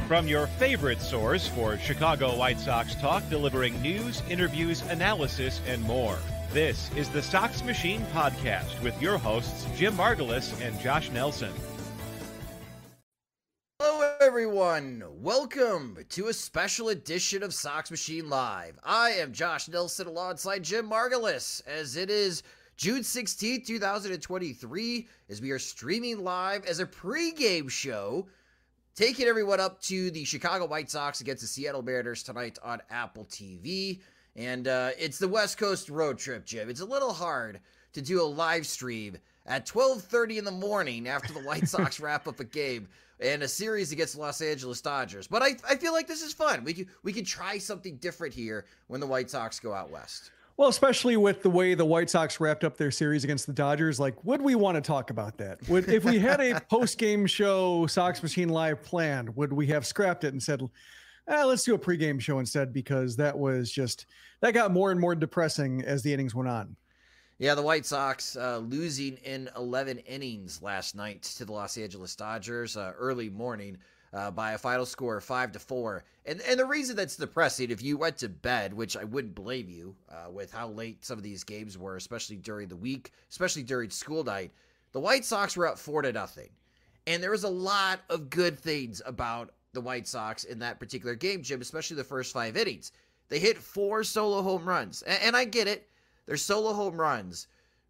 From your favorite source for Chicago White Sox talk, delivering news, interviews, analysis, and more. This is the Sox Machine podcast with your hosts, Jim Margulis and Josh Nelson. Hello, everyone. Welcome to a special edition of Sox Machine Live. I am Josh Nelson alongside Jim Margulis, as it is June 16th, 2023, as we are streaming live as a pregame show, taking everyone up to the Chicago White Sox against the Seattle Mariners tonight on Apple TV. And it's the West Coast road trip, Jim. It's a little hard to do a live stream at 12:30 in the morning after the White Sox wrap up a game and a series against the Los Angeles Dodgers. But I feel like this is fun. We could try something different here when the White Sox go out west. Well, especially with the way the White Sox wrapped up their series against the Dodgers, like, would we want to talk about that? If we had a post-game show Sox Machine Live planned, would we have scrapped it and said, let's do a pregame show instead? Because that got more and more depressing as the innings went on. Yeah, the White Sox losing in 11 innings last night to the Los Angeles Dodgers early morning by a final score of 5-4. And the reason that's depressing, if you went to bed, which I wouldn't blame you with how late some of these games were, especially during the week, especially during school night, the White Sox were up 4-0. And there was a lot of good things about the White Sox in that particular game, Jim, especially the first 5 innings. They hit 4 solo home runs. And I get it. They're solo home runs.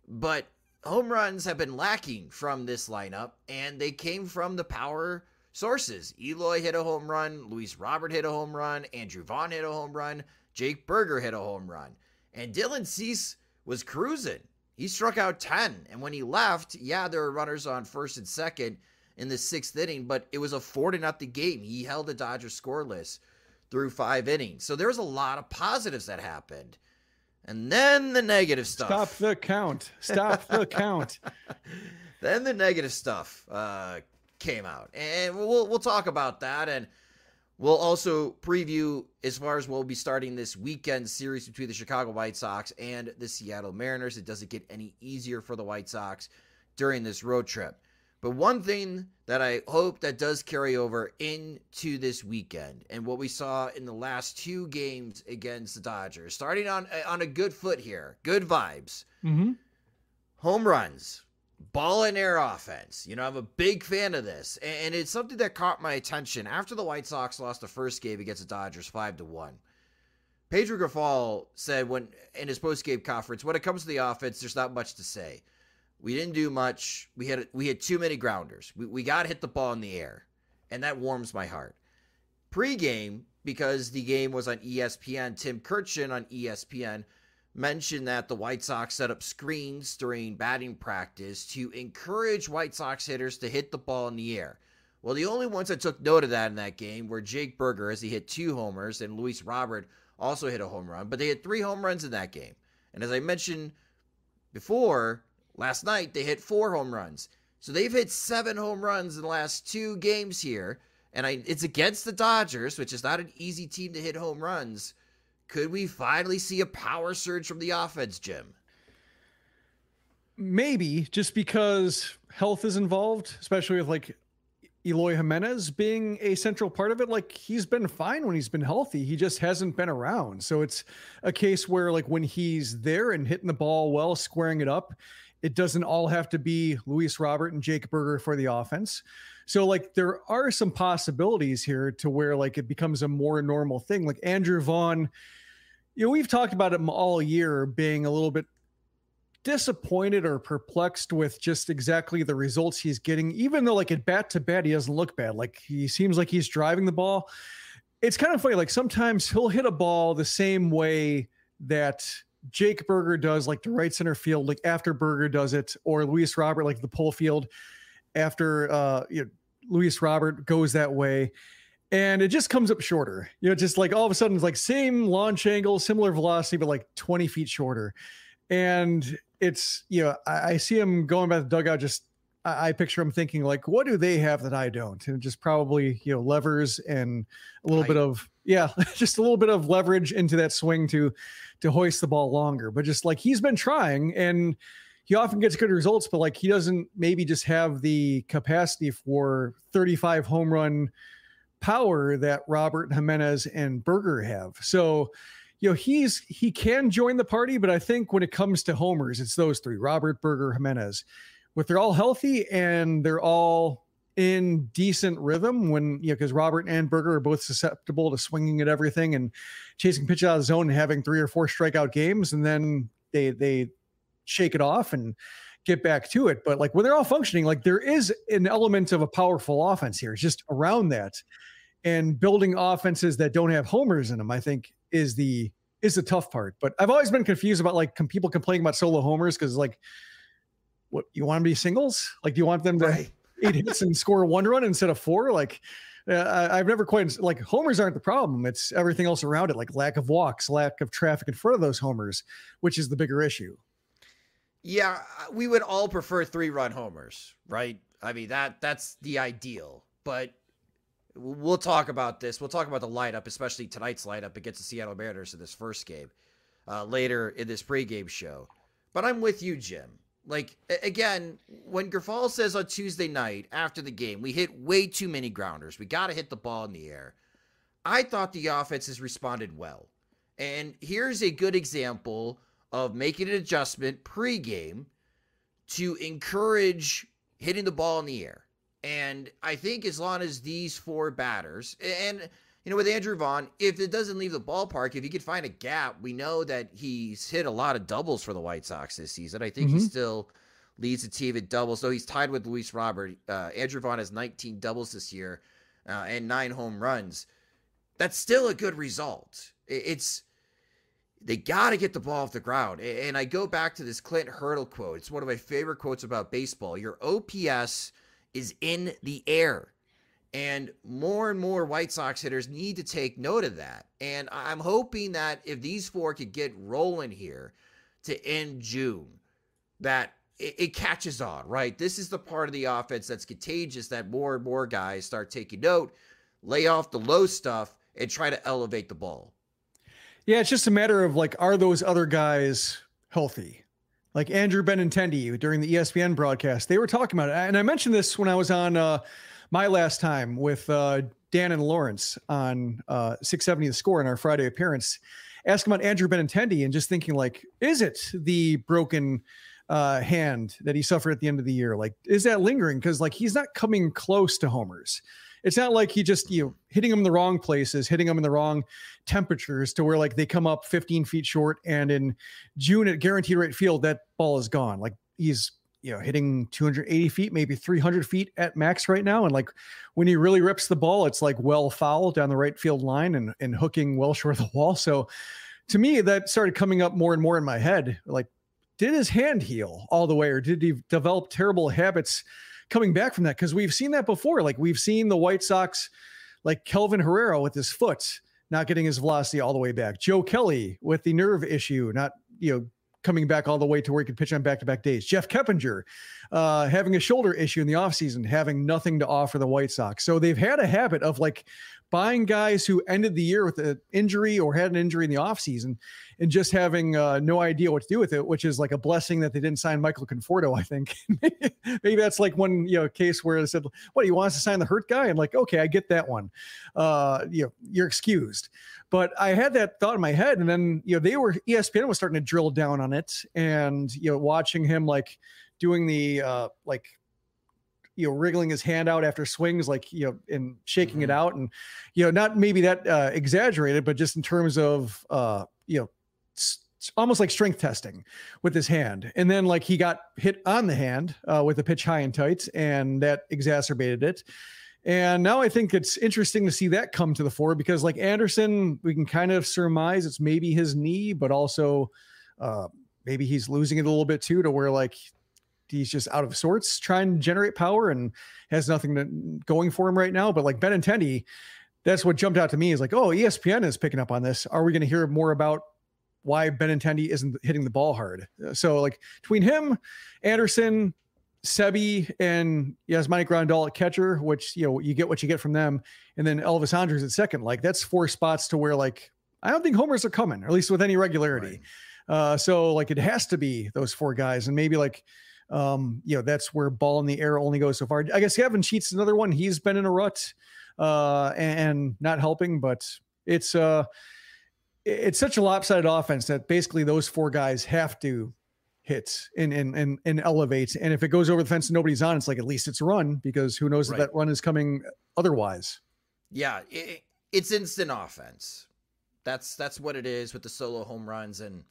But home runs have been lacking from this lineup, and they came from the power sources. Eloy hit a home run. Luis Robert hit a home run. Andrew Vaughn hit a home run. Jake Burger hit a home run. And Dylan Cease was cruising. He struck out 10. And when he left, there were runners on first and second in the 6th inning, but it was a 4-0 game. He held the Dodgers scoreless through 5 innings. So there was a lot of positives that happened. And then the negative stuff. Stop the count. Then the negative stuff came out. And we'll talk about that. And we'll also preview as far as we'll be starting this weekend series between the Chicago White Sox and the Seattle Mariners. It doesn't get any easier for the White Sox during this road trip. But one thing that I hope that does carry over into this weekend, and what we saw in the last 2 games against the Dodgers, starting on a good foot here, good vibes, home runs, ball and air offense. I'm a big fan of this, and it's something that caught my attention after the White Sox lost the first game against the Dodgers 5-1. Pedro Grifol said in his post-game conference, when it comes to the offense, there's not much to say. We didn't do much. We had too many grounders. We got to hit the ball in the air, and that warms my heart. Pre-game, because the game was on ESPN, Tim Kurkjian on ESPN mentioned that the White Sox set up screens during batting practice to encourage White Sox hitters to hit the ball in the air. Well, the only ones that took note of that in that game were Jake Burger, as he hit 2 homers, and Luis Robert also hit a home run, but they had 3 home runs in that game. And as I mentioned before, last night, they hit 4 home runs. So they've hit 7 home runs in the last 2 games here. And it's against the Dodgers, which is not an easy team to hit home runs. Could we finally see a power surge from the offense, Jim? Maybe, just because health is involved, especially with Eloy Jimenez being a central part of it. He's been fine when he's been healthy. He just hasn't been around. So it's a case where when he's there and hitting the ball well, squaring it up, it doesn't all have to be Luis Robert and Jake Burger for the offense. So there are some possibilities here to where it becomes a more normal thing. Andrew Vaughn, we've talked about him all year being a little bit disappointed or perplexed with just exactly the results he's getting, even though at bat to bat, he doesn't look bad. He seems like he's driving the ball. It's kind of funny. Sometimes he'll hit a ball the same way that Jake Burger does, to right center field, after Burger does it, or Luis Robert, the pull field after Luis Robert goes that way. And it just comes up shorter, just all of a sudden it's same launch angle, similar velocity, but 20 feet shorter. And it's, I see him going by the dugout, I picture him thinking what do they have that I don't? And just probably, levers and a little bit of, just a little bit of leverage into that swing to hoist the ball longer. But just he's been trying, and he often gets good results, but he doesn't maybe just have the capacity for 35 home run power that Robert, Jimenez, and Berger have. So, he can join the party, but I think when it comes to homers, it's those three: Robert, Berger, Jimenez. If they're all healthy and they're all in decent rhythm, when because Robert and Berger are both susceptible to swinging at everything and chasing pitches out of the zone and having 3 or 4 strikeout games, and then they shake it off and get back to it. But like when they're all functioning, like there is an element of a powerful offense here. It's just around that, and building offenses that don't have homers in them, I think is the tough part. But I've always been confused about like people complaining about solo homers, because like, what, you want them to be singles? Like, do you want them to 8 hits and score 1 run instead of 4? Like, I've never quite, like, homers aren't the problem. It's everything else around it, like lack of walks, lack of traffic in front of those homers, which is the bigger issue. Yeah, we would all prefer 3-run homers, right? I mean, that's the ideal. But we'll talk about this. We'll talk about the lineup, especially tonight's lineup against the Seattle Mariners in this first game later in this pregame show. But I'm with you, Jim. Like, again, when Grifol says on Tuesday night after the game, we hit way too many grounders, we got to hit the ball in the air, I thought the offense has responded well. And here's a good example of making an adjustment pregame to encourage hitting the ball in the air. And I think as long as these 4 batters, and with Andrew Vaughn, if it doesn't leave the ballpark, if he could find a gap, we know that he's hit a lot of doubles for the White Sox this season. I think he still leads the team in doubles, though he's tied with Luis Robert. Andrew Vaughn has 19 doubles this year and 9 home runs. That's still a good result. They got to get the ball off the ground. And I go back to this Clint Hurdle quote. It's one of my favorite quotes about baseball. Your OPS is in the air. And more White Sox hitters need to take note of that. And I'm hoping that if these 4 could get rolling here to end June, that it catches on, right? This is the part of the offense that's contagious, that more and more guys start taking note, lay off the low stuff, and try to elevate the ball. Yeah, it's just a matter of like, are those other guys healthy? Like Andrew Benintendi during the ESPN broadcast, they were talking about it. And I mentioned this when I was on my last time with Dan and Lawrence on 670 The Score in our Friday appearance, asking about Andrew Benintendi and just thinking, like, is it the broken hand that he suffered at the end of the year? Like, is that lingering? Because like, he's not coming close to homers. It's not like he just, hitting them in the wrong places, hitting them in the wrong temperatures to where like they come up 15 feet short. And in June at guaranteed rate field, that ball is gone. Like he's, hitting 280 feet, maybe 300 feet at max right now. And like when he really rips the ball, it's like well foul down the right field line and hooking well short of the wall. So to me, that started coming up more and more in my head. Like, did his hand heal all the way, or did he develop terrible habits coming back from that? Because we've seen that before. Like we've seen the White Sox, like Kelvin Herrera with his foot not getting his velocity all the way back. Joe Kelly with the nerve issue, not, coming back all the way to where he could pitch on back-to-back days. Jeff Keppinger having a shoulder issue in the offseason, having nothing to offer the White Sox. So they've had a habit of like buying guys who ended the year with an injury or had an injury in the offseason and just having no idea what to do with it, which is like a blessing that they didn't sign Michael Conforto, I think. Maybe that's like one case where they said, what, do you want us to sign the hurt guy? And like, okay, I get that one. You're excused. But I had that thought in my head, and then ESPN was starting to drill down on it, and watching him like doing the wriggling his hand out after swings, like and shaking it out, and not maybe that exaggerated, but just in terms of almost like strength testing with his hand. And then like he got hit on the hand with a pitch high and tight, and that exacerbated it. And now I think it's interesting to see that come to the fore, because like Anderson, we can kind of surmise it's maybe his knee, but also maybe he's losing it a little bit too, to where like he's just out of sorts trying to generate power and has nothing going for him right now. But like Benintendi, that's what jumped out to me, is like, oh, ESPN is picking up on this. Are we going to hear more about why Benintendi isn't hitting the ball hard? So like between him, Anderson, Sebi, and Yasmani Grandal at catcher, which you get what you get from them, and then Elvis Andrus at second, like that's 4 spots to where like I don't think homers are coming, or at least with any regularity. Right. So like it has to be those 4 guys, and maybe like that's where ball in the air only goes so far. I guess Gavin Sheets is another one. He's been in a rut and not helping, but it's such a lopsided offense that basically those four guys have to hit and elevate. And if it goes over the fence and nobody's on, it's like, at least it's a run, because who knows if that run is coming otherwise. Yeah. It's instant offense. That's what it is with the solo home runs. And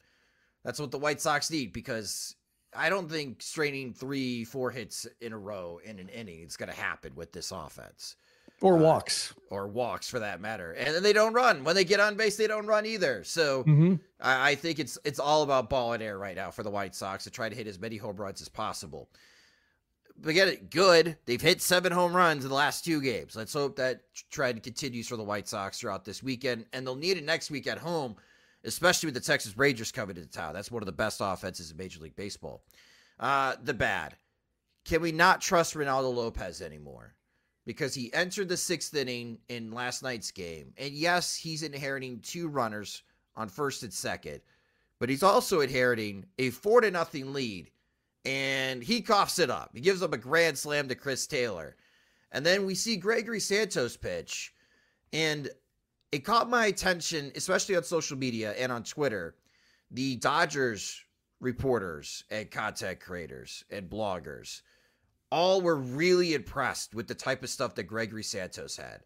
that's what the White Sox need, because I don't think straining 3-4 hits in a row in an inning is going to happen with this offense. Or walks. Or walks, for that matter. And then they don't run. When they get on base, they don't run either. So I think it's all about ball and air right now for the White Sox to try to hit as many home runs as possible. But get it good. They've hit 7 home runs in the last 2 games. Let's hope that trend continues for the White Sox throughout this weekend. And they'll need it next week at home, especially with the Texas Rangers coming to town. That's one of the best offenses in Major League Baseball. The bad. Can we not trust Reynaldo Lopez anymore? Because he entered the 6th inning in last night's game. And yes, he's inheriting 2 runners on first and second, but he's also inheriting a 4-0 lead. And he coughs it up. He gives up a grand slam to Chris Taylor. And then we see Gregory Santos pitch. And it caught my attention, especially on social media and on Twitter. The Dodgers reporters and content creators and bloggers all were really impressed with the type of stuff that Gregory Santos had.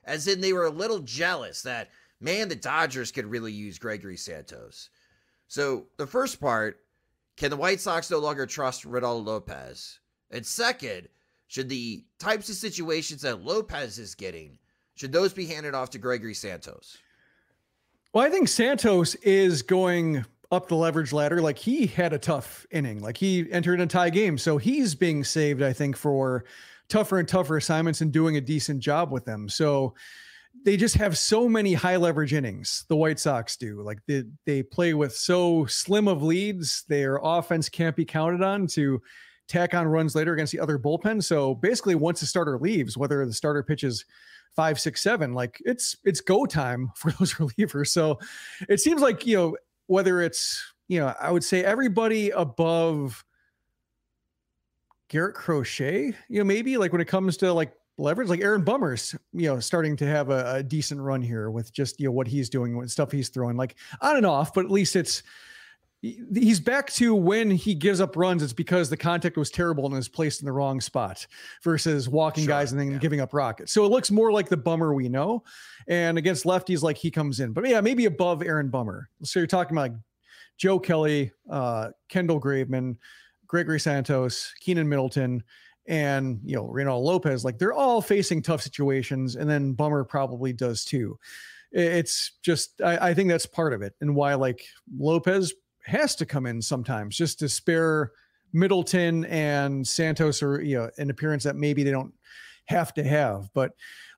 As in, they were a little jealous that, man, the Dodgers could really use Gregory Santos. So the first part, can the White Sox no longer trust Reynaldo Lopez? And second, should the types of situations that Lopez is getting, should those be handed off to Gregory Santos? Well, I think Santos is going up the leverage ladder. Like, he had a tough inning. Like, he entered a tie game. So he's being saved, I think, for tougher and tougher assignments and doing a decent job with them. So they just have so many high leverage innings. The White Sox do. Like, they play with so slim of leads. Their offense can't be counted on to tack on runs later against the other bullpen. So basically, once the starter leaves, whether the starter pitches 5, 6, 7, like, it's go time for those relievers. So it seems like, whether it's, I would say everybody above Garrett Crochet, maybe, like, when it comes to like leverage, like Aaron Bummer's, starting to have a decent run here with just, what he's doing, what stuff he's throwing, like, on and off, but at least he's back to when he gives up runs, it's because the contact was terrible and is placed in the wrong spot versus walking guys and then giving up rockets. So it looks more like the Bummer we know. And against lefties, like, he comes in, but yeah, maybe above Aaron Bummer. So you're talking about like Joe Kelly, Kendall Graveman, Gregory Santos, Keenan Middleton, and, Reynaldo Lopez. Like, they're all facing tough situations. And then Bummer probably does too. It's just, I think that's part of it. And why, like, Lopez has to come in sometimes just to spare Middleton and Santos, or, an appearance that maybe they don't have to have. But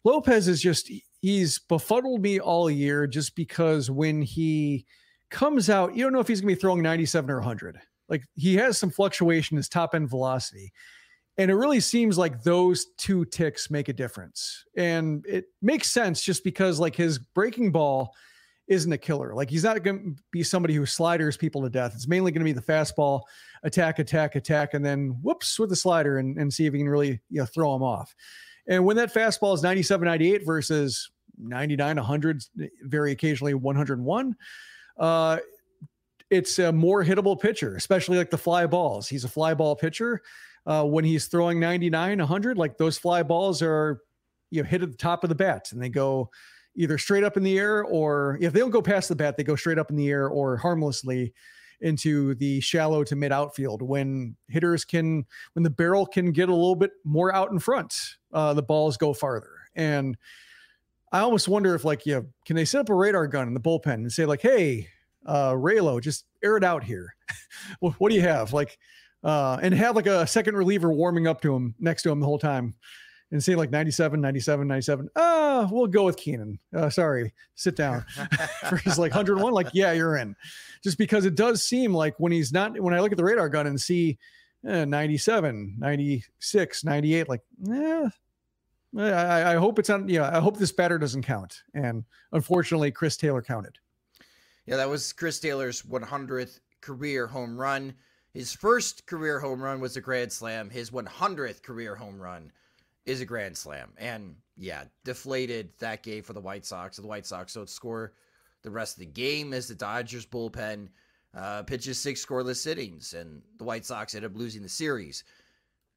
Lopez is just, he's befuddled me all year, just because when he comes out, you don't know if he's going to be throwing 97 or 100. Like, he has some fluctuation in his top end velocity. And it really seems like those 2 ticks make a difference. And it makes sense just because, like, his breaking ball isn't a killer. Like, he's not going to be somebody who sliders people to death. It's mainly going to be the fastball, attack, and then whoops with the slider and see if he can really, throw him off. And when that fastball is 97, 98 versus 99, 100, very occasionally 101, it's a more hittable pitcher, especially like the fly balls. He's a fly ball pitcher. When he's throwing 99, 100, like, those fly balls are, hit at the top of the bat, and they go either straight up in the air, or if they don't go past the bat, they go straight up in the air or harmlessly into the shallow to mid outfield. When the barrel can get a little bit more out in front, the balls go farther. And I almost wonder if, like, can they set up a radar gun in the bullpen and say, like, hey, Raylo, just air it out here. What do you have? Like, and have like a second reliever warming up to him, next to him the whole time, and say like 97. We'll go with Keenan. Sorry, sit down. For his like 101, like, yeah, you're in. Just because it does seem like when I look at the radar gun and see 97, 96, 98, like, I hope it's on. I hope this batter doesn't count. And unfortunately, Chris Taylor counted. Yeah, that was Chris Taylor's 100th career home run. His first career home run was a grand slam. His 100th career home run is a grand slam. And deflated that game for the White Sox. The White Sox don't score the rest of the game as the Dodgers bullpen pitches 6 scoreless innings, and the White Sox end up losing the series.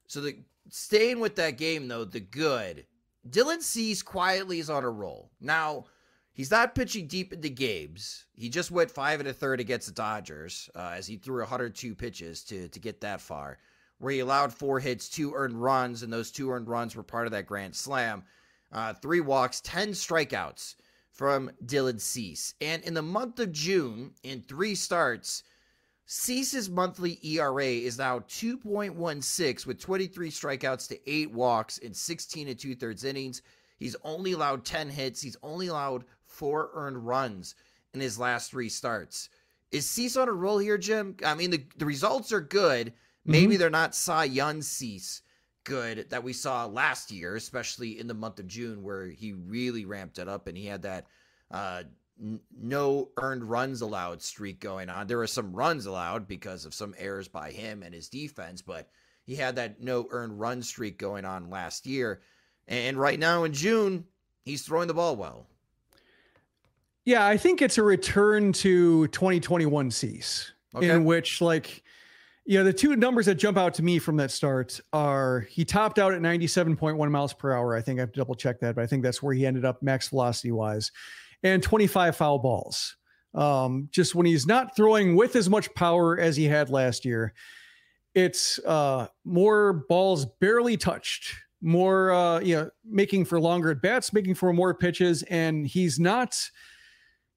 So staying with that game, though, the good, Dylan Cease quietly is on a roll. Now, he's not pitching deep into games. He just went 5 1/3 against the Dodgers as he threw 102 pitches to get that far, where he allowed 4 hits, 2 earned runs, and those 2 earned runs were part of that grand slam. 3 walks, 10 strikeouts from Dylan Cease. And in the month of June, in 3 starts, Cease's monthly ERA is now 2.16 with 23 strikeouts to 8 walks in 16 2/3 innings. He's only allowed 10 hits. He's only allowed 4 earned runs in his last 3 starts. Is Cease on a roll here, Jim? I mean, the results are good. Maybe they're not Cy Young Cease good that we saw last year, especially in the month of June where he really ramped it up and he had that no earned runs allowed streak going on. There were some runs allowed because of some errors by him and his defense, but he had that no earned run streak going on last year. And right now in June, he's throwing the ball well. Yeah, I think it's a return to 2021 Cease, in which, like, the 2 numbers that jump out to me from that start are he topped out at 97.1 miles per hour. I think I have to double check that, but I think that's where he ended up max velocity wise, and 25 foul balls. Just when he's not throwing with as much power as he had last year, it's more balls barely touched, more, making for longer at bats, making for more pitches. And he's not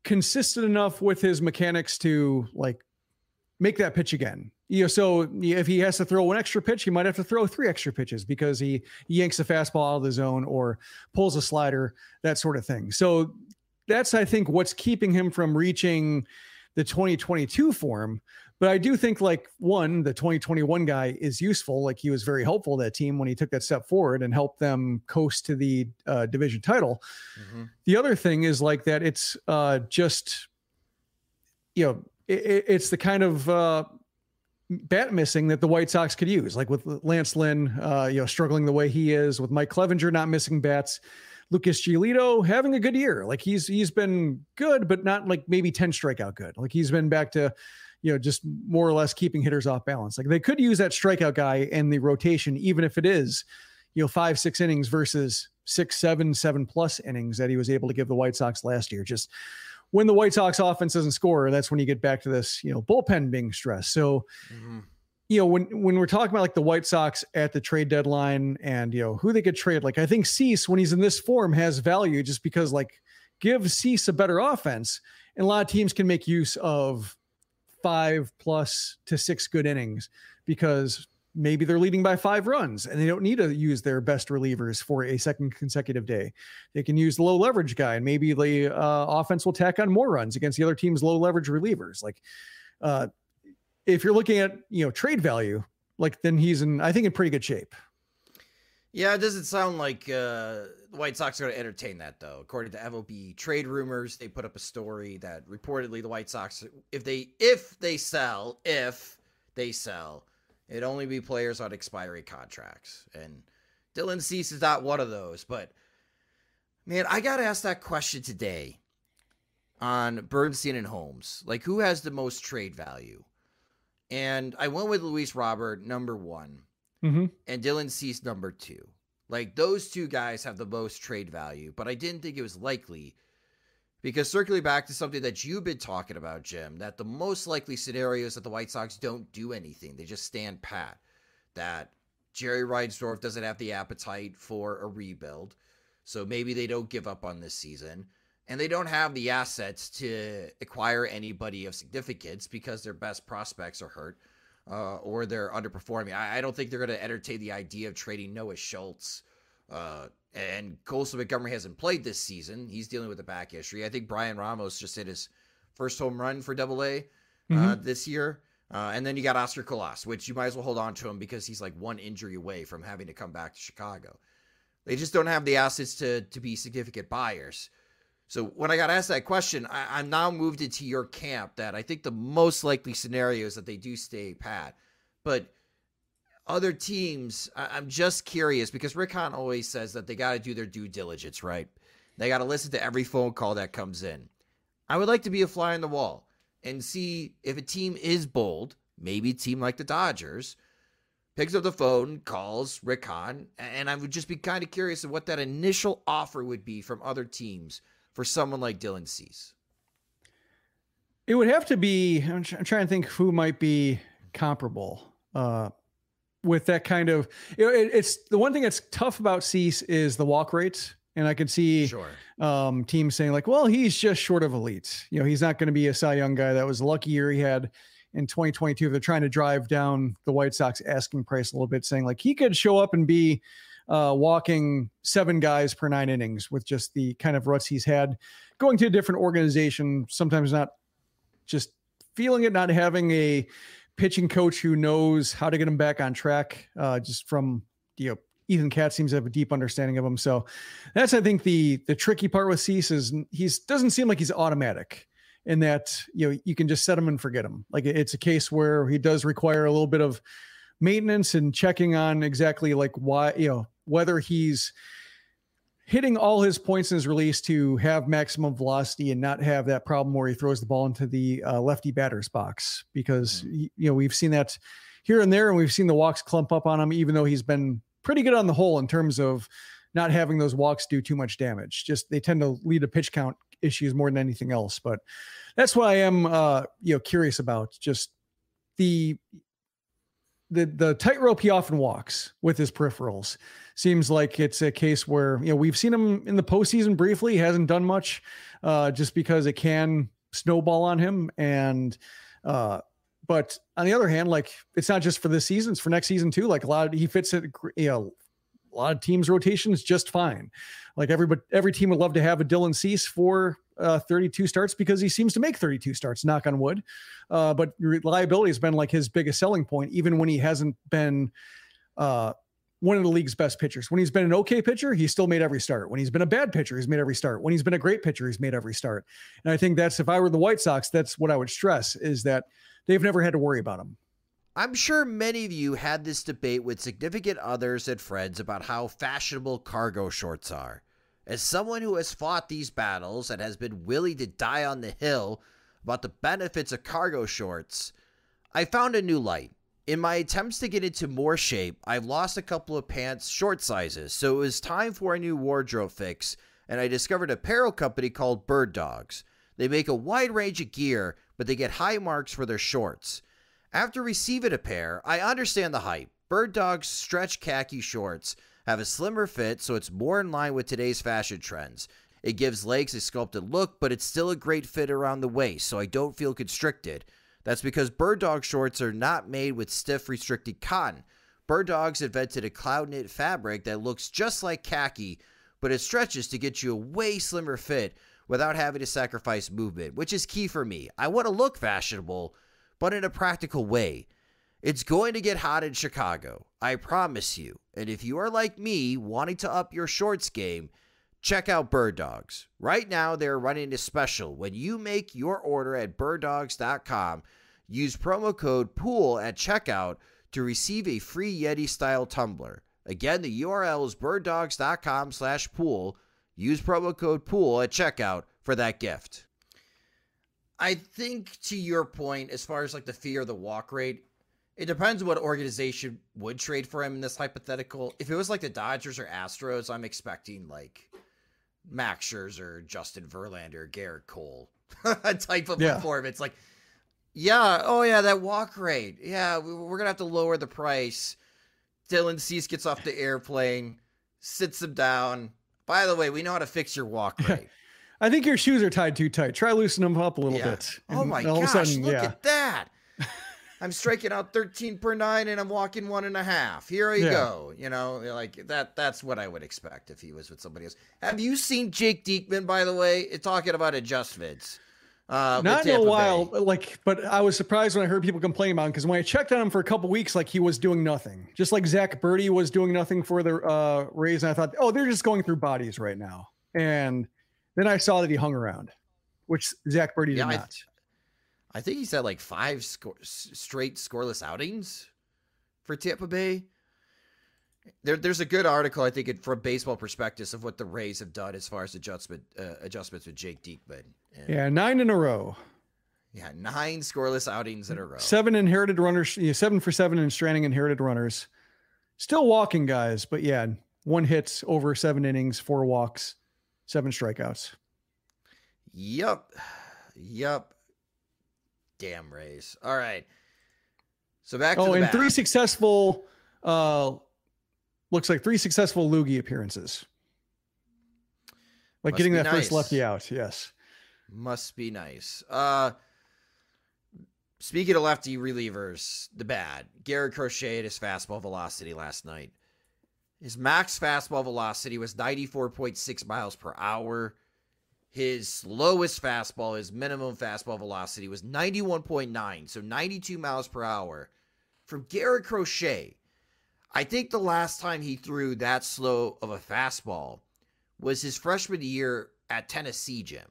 consistent enough with his mechanics to like make that pitch again. So if he has to throw 1 extra pitch, he might have to throw 3 extra pitches because he yanks a fastball out of the zone or pulls a slider, that sort of thing. So that's, I think, what's keeping him from reaching the 2022 form. But I do think, like, one, the 2021 guy is useful. Like, he was very helpful to that team when he took that step forward and helped them coast to the division title. The other thing is like that it's just, it's the kind of bat missing that the White Sox could use, like with Lance Lynn, struggling the way he is, with Mike Clevenger not missing bats, Lucas Giolito having a good year. Like he's been good, but not like maybe 10 strikeout good. Like he's been back to, just more or less keeping hitters off balance. Like they could use that strikeout guy in the rotation, even if it is, 5-6 innings versus 6-7+ innings that he was able to give the White Sox last year. Just when the White Sox offense doesn't score, that's when you get back to this, bullpen being stressed. So, when we're talking about like the White Sox at the trade deadline and, who they could trade, like I think Cease, when he's in this form, has value just because like give Cease a better offense. And a lot of teams can make use of 5+ to 6 good innings because maybe they're leading by 5 runs and they don't need to use their best relievers for a second consecutive day. They can use the low leverage guy and maybe the offense will tack on more runs against the other team's low leverage relievers. Like if you're looking at, trade value, like then he's in pretty good shape. Yeah, it doesn't sound like the White Sox are going to entertain that, though. According to MLB trade rumors, they put up a story that reportedly the White Sox, if they sell, it'd only be players on expiry contracts. And Dylan Cease is not one of those. But, man, I got to ask that question today on Bernstein and Holmes. Like, who has the most trade value? And I went with Luis Robert, number 1, and Dylan Cease, number 2. Like, those 2 guys have the most trade value. But I didn't think it was likely. Because circling back to something that you've been talking about, Jim, that the most likely scenario is that the White Sox don't do anything. They just stand pat. That Jerry Reinsdorf doesn't have the appetite for a rebuild. So maybe they don't give up on this season. And they don't have the assets to acquire anybody of significance because their best prospects are hurt or they're underperforming. I don't think they're going to entertain the idea of trading Noah Schultz. And Colson Montgomery hasn't played this season. He's dealing with a back injury. I think Brian Ramos just hit his first home run for AA this year. And then you got Oscar Colas, which you might as well hold on to him because he's like 1 injury away from having to come back to Chicago. They just don't have the assets to be significant buyers. So when I got asked that question, I'm now moved into your camp that I think the most likely scenario is that they do stay pat. But other teams, I'm just curious because Rick Hahn always says that they got to do their due diligence, right? They got to listen to every phone call that comes in. I would like to be a fly on the wall and see if a team is bold, maybe a team like the Dodgers, picks up the phone, calls Rick Hahn, and I would just be kind of curious of what that initial offer would be from other teams for someone like Dylan Cease. It would have to be, I'm trying to think who might be comparable with that kind of, it's the one thing that's tough about Cease is the walk rates. And I could see teams saying like, well, he's just short of elite. He's not going to be a Cy Young guy. That was a lucky year he had in 2022. They're trying to drive down the White Sox asking price a little bit, saying like he could show up and be walking 7 guys per 9 innings with just the kind of ruts he's had going to a different organization, sometimes not just feeling it, not having a pitching coach who knows how to get him back on track just from, Ethan Katz seems to have a deep understanding of him. So that's, I think, the tricky part with Cease is doesn't seem like he's automatic in that, you can just set him and forget him. Like it's a case where he does require a little bit of maintenance and checking on exactly like why, whether he's hitting all his points in his release to have maximum velocity and not have that problem where he throws the ball into the lefty batter's box, because, we've seen that here and there, and we've seen the walks clump up on him, even though he's been pretty good on the whole in terms of not having those walks do too much damage. Just they tend to lead to pitch count issues more than anything else. But that's what I am, curious about. Just the tightrope he often walks with his peripherals. Seems like it's a case where, we've seen him in the postseason briefly. He hasn't done much just because it can snowball on him. And, but on the other hand, like it's not just for this season, it's for next season too. Like he fits it, a lot of teams rotations just fine. Like every team would love to have a Dylan Cease for 32 starts because he seems to make 32 starts, knock on wood. But reliability has been like his biggest selling point, even when he hasn't been one of the league's best pitchers. When he's been an okay pitcher, he's still made every start. When he's been a bad pitcher, he's made every start. When he's been a great pitcher, he's made every start. And I think that's, if I were the White Sox, that's what I would stress, is that they've never had to worry about him. I'm sure many of you had this debate with significant others and friends about how fashionable cargo shorts are. As someone who has fought these battles and has been willing to die on the hill about the benefits of cargo shorts, I found a new light. In my attempts to get into more shape, I've lost a couple of pants short sizes, so it was time for a new wardrobe fix, and I discovered an apparel company called Bird Dogs. They make a wide range of gear, but they get high marks for their shorts. After receiving a pair, I understand the hype. Bird Dogs stretch khaki shorts have a slimmer fit, so it's more in line with today's fashion trends. It gives legs a sculpted look, but it's still a great fit around the waist, so I don't feel constricted. That's because Bird Dog shorts are not made with stiff, restricted cotton. Bird Dogs invented a cloud knit fabric that looks just like khaki, but it stretches to get you a way slimmer fit without having to sacrifice movement, which is key for me. I want to look fashionable, but in a practical way. It's going to get hot in Chicago, I promise you. And if you are like me, wanting to up your shorts game, check out Bird Dogs. Right now, they're running a special. When you make your order at birddogs.com, use promo code POOL at checkout to receive a free Yeti-style tumbler. Again, the URL is birddogs.com/pool. Use promo code POOL at checkout for that gift. I think, to your point, as far as like the fear of the walk rate, it depends what organization would trade for him in this hypothetical. If it was like the Dodgers or Astros, I'm expecting like Max Scherzer, Justin Verlander, Garrett Cole type of performance. Like, that walk rate. Yeah, we're going to have to lower the price. Dylan Cease gets off the airplane, sits him down. By the way, we know how to fix your walk rate. I think your shoes are tied too tight. Try loosening them up a little bit. Oh my gosh, look at that. I'm striking out 13 per 9 and I'm walking 1.5. Here I go. Like that's what I would expect if he was with somebody else. Have you seen Jake Diekman, by the way, talking about adjustments? Not in a while, but I was surprised when I heard people complain about him, because when I checked on him for a couple weeks, like he was doing nothing, just like Zach Birdie was doing nothing for the Rays. And I thought, they're just going through bodies right now. And then I saw that he hung around, which Zach Birdie did not. I think he's had like 5 straight scoreless outings. for Tampa Bay. There's a good article, I think, from Baseball Prospectus of what the Rays have done as far as adjustments with Jake Diekman. And 9 in a row. Yeah, 9 scoreless outings in a row. 7 inherited runners, 7 for 7 in stranding inherited runners. Still walking guys, but 1 hit over 7 innings, 4 walks, 7 strikeouts. Yep. Damn Rays. All right. So back to the and bat. 3 successful, looks like 3 successful loogie appearances. Like getting that first lefty out. Yes. Must be nice. Speaking of lefty relievers, the bad. Garrett Crochet at his fastball velocity last night. His max fastball velocity was 94.6 miles per hour. His slowest fastball, his minimum fastball velocity was 91.9, so 92 miles per hour. From Garrett Crochet, I think the last time he threw that slow of a fastball was his freshman year at Tennessee, Jim.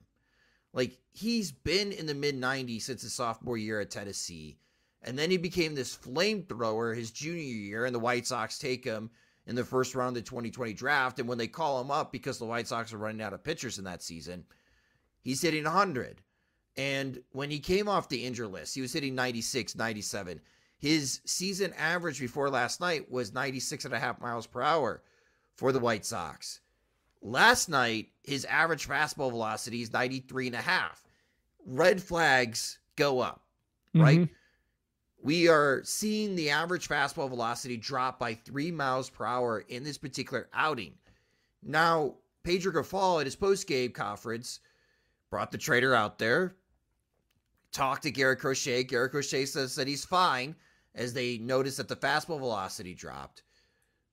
Like, he's been in the mid-90s since his sophomore year at Tennessee, and then he became this flamethrower his junior year, and the White Sox take him in the first round of the 2020 draft, and when they call him up because the White Sox are running out of pitchers in that season, he's hitting 100. And when he came off the injury list, he was hitting 96, 97. His season average before last night was 96.5 miles per hour for the White Sox. Last night, his average fastball velocity is 93.5. Red flags go up, right? We are seeing the average fastball velocity drop by 3 miles per hour in this particular outing. Now, Pedro Grifol at his post-game conference brought the trader out there, talked to Garrett Crochet. Garrett Crochet says that he's fine as they noticed that the fastball velocity dropped.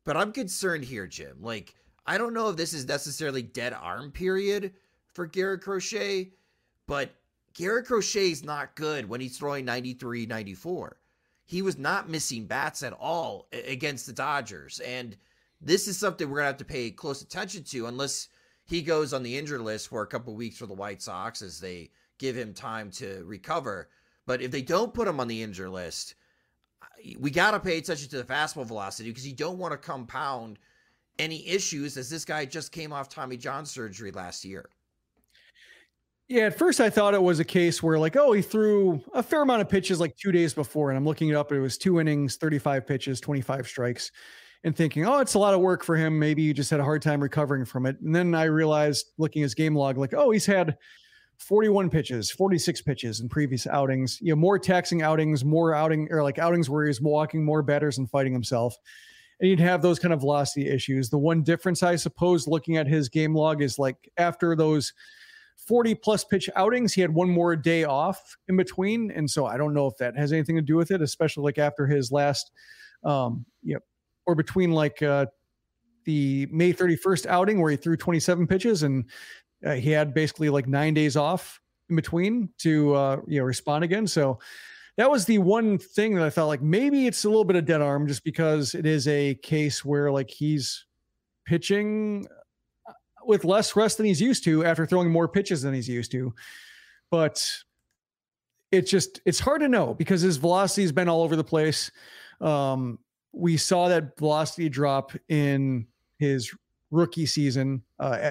But I'm concerned here, Jim. Like, I don't know if this is necessarily dead arm period for Garrett Crochet, but Garrett Crochet is not good when he's throwing 93, 94. He was not missing bats at all against the Dodgers. And this is something we're going to have to pay close attention to unless he goes on the injured list for a couple of weeks for the White Sox as they give him time to recover. But if they don't put him on the injured list, we got to pay attention to the fastball velocity because you don't want to compound any issues as this guy just came off Tommy John surgery last year. Yeah, at first I thought it was a case where like, he threw a fair amount of pitches like 2 days before, and I'm looking it up. It was 2 innings, 35 pitches, 25 strikes, and thinking, it's a lot of work for him. Maybe he just had a hard time recovering from it. And then I realized, looking at his game log, like, he's had 41 pitches, 46 pitches in previous outings, more taxing outings, outings where he's walking more batters and fighting himself. And you'd have those kind of velocity issues. The one difference, I suppose, looking at his game log is like after those 40 plus pitch outings, he had 1 more day off in between. And so I don't know if that has anything to do with it, especially like after his last, or between like the May 31st outing where he threw 27 pitches and he had basically like 9 days off in between to, respond again. So that was the one thing that I thought like maybe it's a little bit of dead arm just because it is a case where like he's pitching with less rest than he's used to after throwing more pitches than he's used to. But it's hard to know because his velocity has been all over the place. We saw that velocity drop in his rookie season,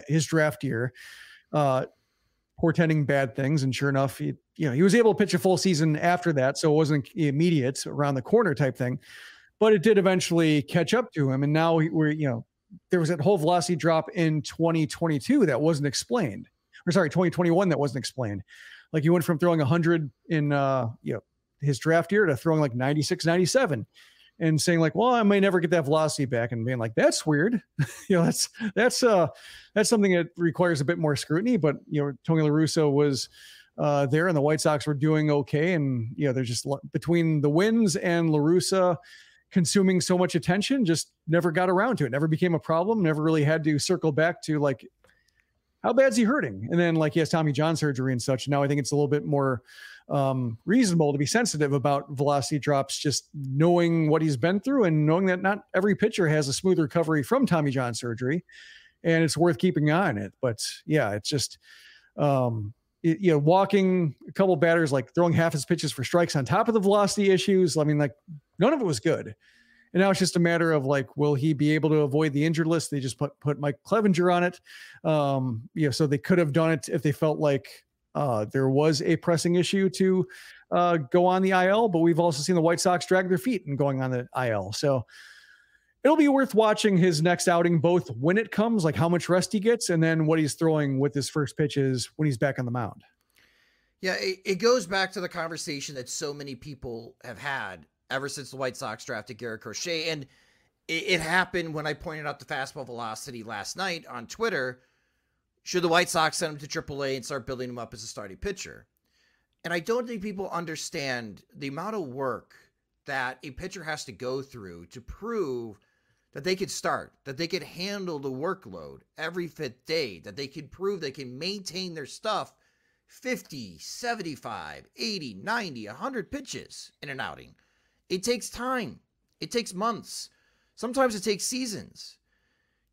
his draft year, portending bad things. And sure enough, he was able to pitch a full season after that. So it wasn't immediate around the corner type thing, but it did eventually catch up to him. And now there was that whole velocity drop in 2022 that wasn't explained. 2021 that wasn't explained. Like he went from throwing 100 in his draft year to throwing like 96, 97 and saying like, well, I may never get that velocity back, and being like, that's weird. That's something that requires a bit more scrutiny, but Tony La Russa was there and the White Sox were doing okay. And there's just between the wins and La Russa consuming so much attention, just never got around to it, never became a problem, never really had to circle back to like, how bad's he hurting? And then like he has Tommy John surgery and such. Now I think it's a little bit more reasonable to be sensitive about velocity drops, just knowing what he's been through and knowing that not every pitcher has a smooth recovery from Tommy John surgery, and it's worth keeping an eye on it. But yeah, it's just, walking a couple batters, like throwing half his pitches for strikes on top of the velocity issues. I mean, like none of it was good. And now it's just a matter of like, will he be able to avoid the injured list? They just put Mike Clevenger on it. So they could have done it if they felt like there was a pressing issue to go on the IL, but we've also seen the White Sox drag their feet and going on the IL. So it'll be worth watching his next outing, both when it comes, like how much rest he gets, and then what he's throwing with his first pitches when he's back on the mound. Yeah, it goes back to the conversation that so many people have had ever since the White Sox drafted Garrett Crochet. And it happened when I pointed out the fastball velocity last night on Twitter. Should the White Sox send him to AAA and start building him up as a starting pitcher? And I don't think people understand the amount of work that a pitcher has to go through to prove that they could start, that they could handle the workload every fifth day, that they can prove they can maintain their stuff 50, 75, 80, 90, 100 pitches in an outing. It takes time. It takes months. Sometimes it takes seasons.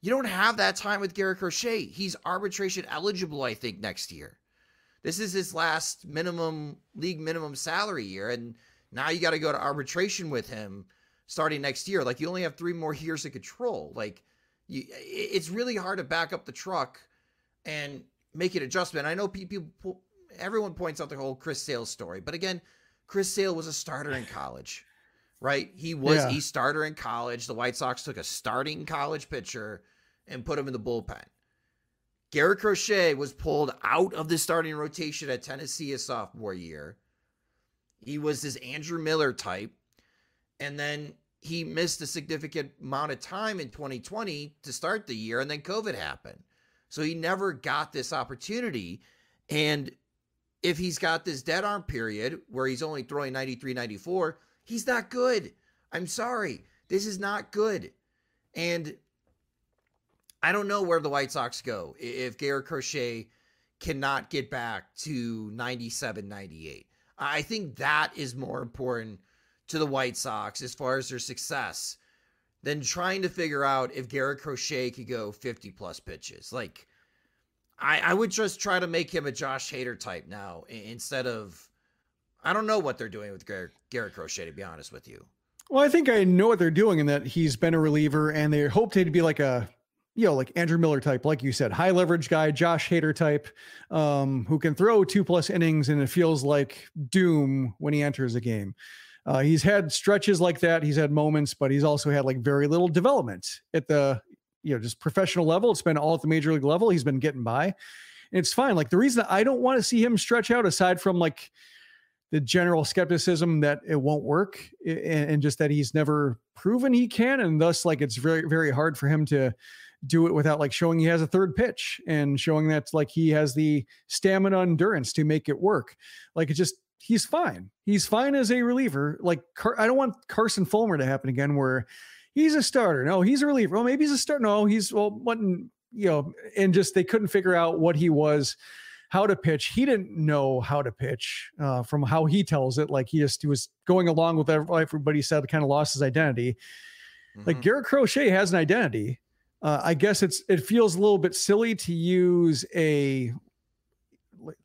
You don't have that time with Garrett Crochet. He's arbitration eligible, I think, next year. This is his last league minimum salary year, and now you got to go to arbitration with him starting next year. Like, you only have 3 more years of control. Like, it's really hard to back up the truck and make an adjustment. I know everyone points out the whole Chris Sale story, but again, Chris Sale was a starter in college, right? He was a starter in college. The White Sox took a starting college pitcher and put him in the bullpen. Garrett Crochet was pulled out of the starting rotation at Tennessee his sophomore year. He was this Andrew Miller type, and then he missed a significant amount of time in 2020 to start the year, and then COVID happened. So he never got this opportunity. And if he's got this dead arm period where he's only throwing 93, 94, he's not good. I'm sorry. This is not good. And I don't know where the White Sox go if Garrett Crochet cannot get back to 97, 98. I think that is more important to the White Sox as far as their success than trying to figure out if Garrett Crochet could go 50-plus pitches. Like, I would just try to make him a Josh Hader type now instead of, I don't know what they're doing with Garrett Crochet, to be honest with you. Well, I think I know what they're doing in that he's been a reliever, and they hoped he'd be like a, like Andrew Miller type, like you said, high leverage guy, Josh Hader type, who can throw 2+ innings, and it feels like doom when he enters a game. He's had stretches like that. He's had moments, but he's also had like very little development at the, just professional level. It's been all at the major league level. He's been getting by, and it's fine. Like, the reason I don't want to see him stretch out, aside from like the general skepticism that it won't work, and just that he's never proven he can. And thus, like, it's very, very hard for him to do it without like showing he has a third pitch and showing that like he has the stamina, endurance to make it work. Like, it just, he's fine. He's fine as a reliever. Like, I don't want Carson Fulmer to happen again, where he's a starter. No, he's a reliever. Well, maybe he's a starter. No, he's, and just, they couldn't figure out what he was, how to pitch. He didn't know how to pitch from how he tells it. Like, he was going along with everybody said, kind of lost his identity. Mm-hmm. Like, Garrett Crochet has an identity. I guess it feels a little bit silly to use a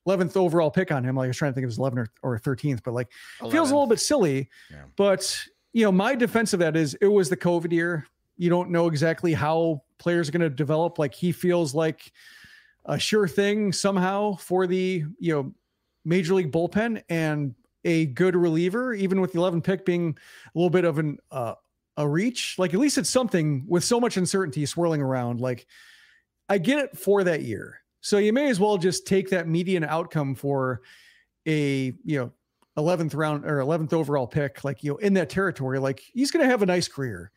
11th overall pick on him. Like, I was trying to think it was 11th or 13th, but like, 11th. Feels a little bit silly. Yeah. But my defense of that is it was the COVID year. You don't know exactly how players are going to develop. Like, he feels like a sure thing somehow for the, major league bullpen and a good reliever, even with the 11th pick being a little bit of a reach. Like, at least it's something with so much uncertainty swirling around. Like, I get it for that year. So you may as well just take that median outcome for a, 11th round or 11th overall pick, like, in that territory. Like, he's going to have a nice career.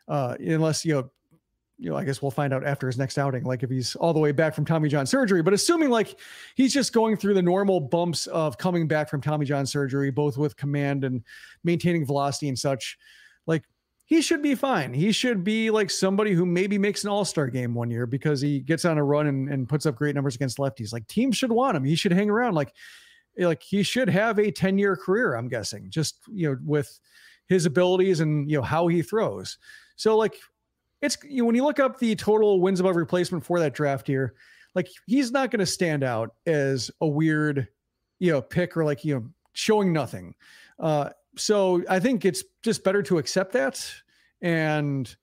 Unless, I guess we'll find out after his next outing, like if he's all the way back from Tommy John surgery, but assuming like he's just going through the normal bumps of coming back from Tommy John surgery, both with command and maintaining velocity and such, like, he should be fine. He should be like somebody who maybe makes an all-star game one year because he gets on a run and puts up great numbers against lefties. Like, teams should want him. He should hang around. Like he should have a 10-year career, I'm guessing, just, with his abilities and, how he throws. So like, it's, when you look up the total wins above replacement for that draft year, like, he's not going to stand out as a weird, pick or like, showing nothing. So I think it's just better to accept that and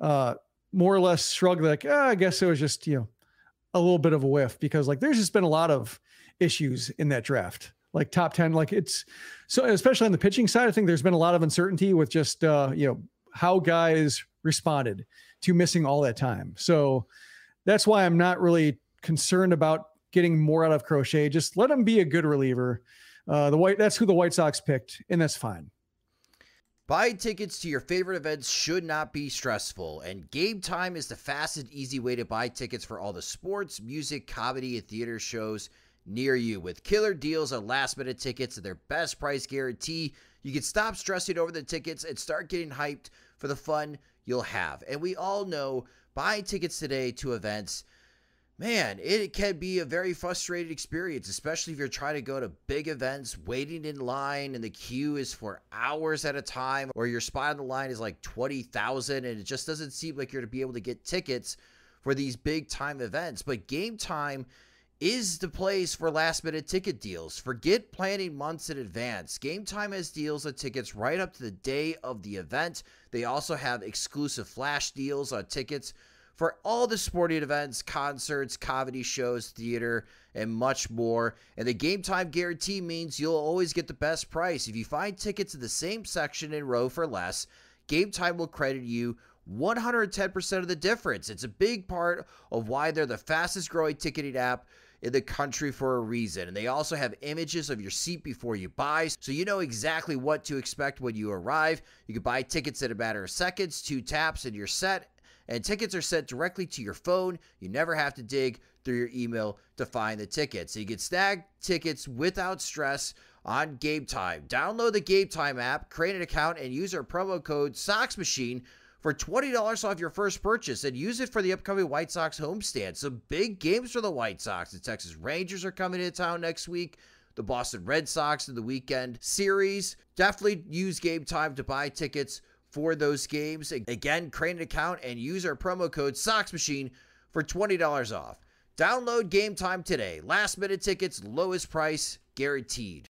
more or less shrug like, I guess it was just, a little bit of a whiff, because like there's just been a lot of issues in that draft, like top 10, like it's so, especially on the pitching side, I think there's been a lot of uncertainty with just, how guys responded to missing all that time. So that's why I'm not really concerned about getting more out of Crochet. Just let him be a good reliever. That's who the White Sox picked, and that's fine. Buying tickets to your favorite events should not be stressful, and Game Time is the fast and easy way to buy tickets for all the sports, music, comedy, and theater shows near you. With killer deals on last-minute tickets and their best price guarantee, you can stop stressing over the tickets and start getting hyped for the fun you'll have. And we all know buying tickets today to events, man, it can be a very frustrating experience, especially if you're trying to go to big events, waiting in line, and the queue is for hours at a time, or your spot on the line is like 20,000, and it just doesn't seem like you're to be able to get tickets for these big time events. But Game Time is the place for last minute ticket deals. Forget planning months in advance. Game Time has deals on tickets right up to the day of the event. They also have exclusive flash deals on tickets for all the sporting events, concerts, comedy shows, theater, and much more. And the Game Time guarantee means you'll always get the best price. If you find tickets in the same section and row for less, Game Time will credit you 110% of the difference. It's a big part of why they're the fastest growing ticketing app in the country for a reason. And they also have images of your seat before you buy, so you know exactly what to expect when you arrive. You can buy tickets in a matter of seconds, 2 taps, and you're set. And tickets are sent directly to your phone. You never have to dig through your email to find the tickets. So you can snag tickets without stress on Game Time. Download the Game Time app, create an account, and use our promo code Sox Machine for $20 off your first purchase, and use it for the upcoming White Sox homestand. Some big games for the White Sox. The Texas Rangers are coming into town next week. The Boston Red Sox in the weekend series. Definitely use Game Time to buy tickets for those games. Again, create an account and use our promo code Sox Machine for $20 off. Download Game Time today. Last minute tickets, lowest price guaranteed.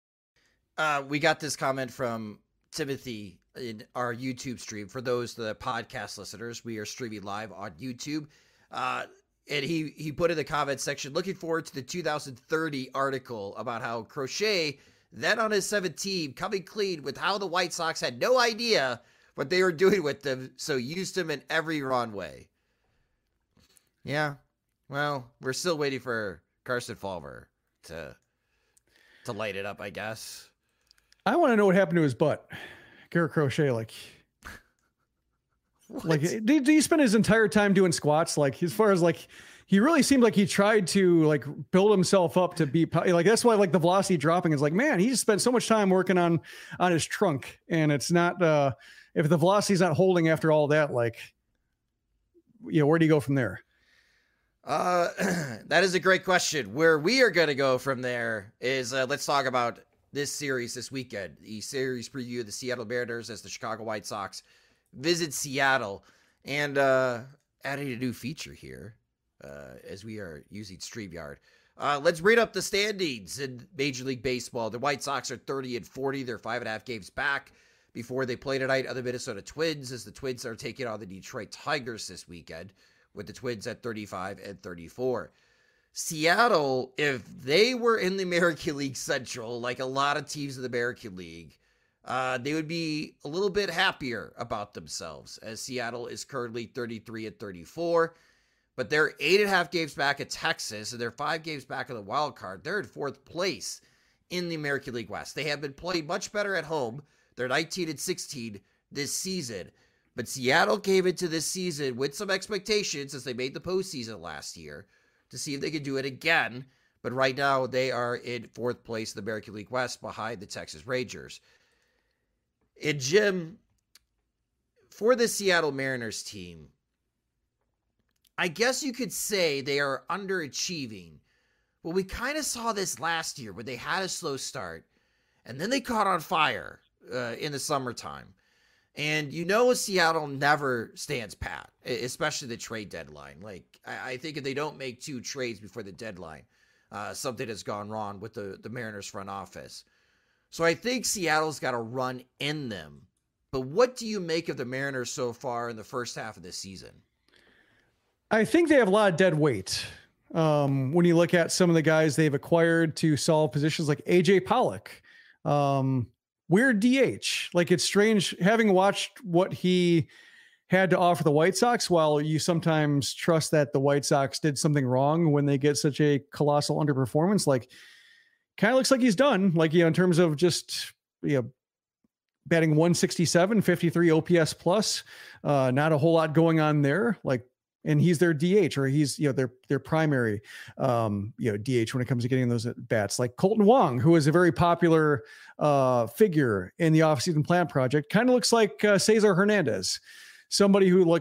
We got this comment from Timothy in our YouTube stream. For those the podcast listeners, we are streaming live on YouTube. And he put in the comment section, looking forward to the 2030 article about how Crochet, then on his 7th team, coming clean with how the White Sox had no idea what they were doing with them, so used him in every wrong way. Yeah, well, we're still waiting for Carson Fulmer to light it up, I guess. I want to know what happened to his butt. Garrett Crochet, like did he spend his entire time doing squats? Like, as far as like, he really seemed like he tried to like build himself up to be like, that's why like the velocity dropping is like, man, he just spent so much time working on his trunk, and it's not, if the velocity is not holding after all that, like, where do you go from there? That is a great question. Where we are going to go from there is, let's talk about this series this weekend. The series preview of the Seattle Mariners as the Chicago White Sox visit Seattle, and adding a new feature here as we are using StreamYard. Let's read up the standings in Major League Baseball. The White Sox are 30-40. They're 5.5 games back before they play tonight on the Minnesota Twins, as the Twins are taking on the Detroit Tigers this weekend, with the Twins at 35-34. Seattle, if they were in the American League Central, like a lot of teams in the American League, they would be a little bit happier about themselves, as Seattle is currently 33-34, but they're 8.5 games back at Texas, and they're 5 games back of the wild card. They're in 4th place in the American League West. They have been playing much better at home. They're 19-16 this season, but Seattle came into this season with some expectations, as they made the postseason last year, to see if they could do it again. But right now they are in 4th place in the American League West, behind the Texas Rangers. And Jim, for the Seattle Mariners team, I guess you could say they are underachieving. Well, we kind of saw this last year where they had a slow start, and then they caught on fire in the summertime. And Seattle never stands pat, especially the trade deadline. Like, I think if they don't make 2 trades before the deadline, something has gone wrong with the Mariners front office. So I think Seattle's got a run in them But what do you make of the Mariners so far in the first half of this season? I think they have a lot of dead weight. When you look at some of the guys they've acquired to solve positions like AJ Pollock, weird DH. Like, it's strange having watched what he had to offer the White Sox. While you sometimes trust that the White Sox did something wrong when they get such a colossal underperformance, like, kind of looks like he's done. Like, in terms of just, batting 167, 53 OPS plus, not a whole lot going on there. Like, and he's their DH, or he's, their primary, DH when it comes to getting those at bats. Like Colton Wong, who is a very popular figure in the offseason plan project, kind of looks like Cesar Hernandez. Somebody who,